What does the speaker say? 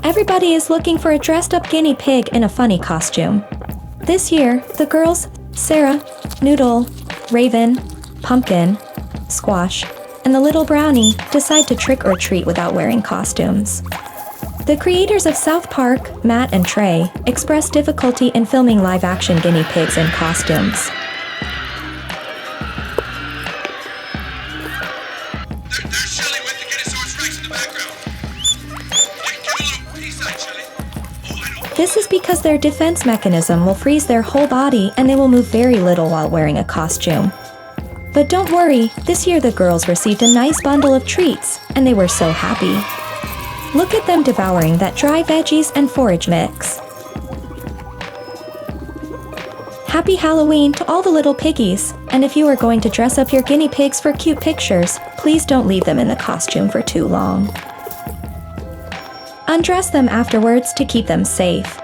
Everybody is looking for a dressed-up guinea pig in a funny costume. This year, the girls, Sarah, Noodle, Raven, Pumpkin, Squash, and the little Brownie decide to trick or treat without wearing costumes. The creators of South Park, Matt and Trey, expressed difficulty in filming live-action guinea pigs in costumes. There's Shelly with the Guinness Rex in the background. Give a little peace out, Shelly. Oh, I know. This is because their defense mechanism will freeze their whole body and they will move very little while wearing a costume. But don't worry, this year the girls received a nice bundle of treats, and they were so happy. Look at them devouring that dry veggies and forage mix. Happy Halloween to all the little piggies, and if you are going to dress up your guinea pigs for cute pictures, please don't leave them in the costume for too long. Undress them afterwards to keep them safe.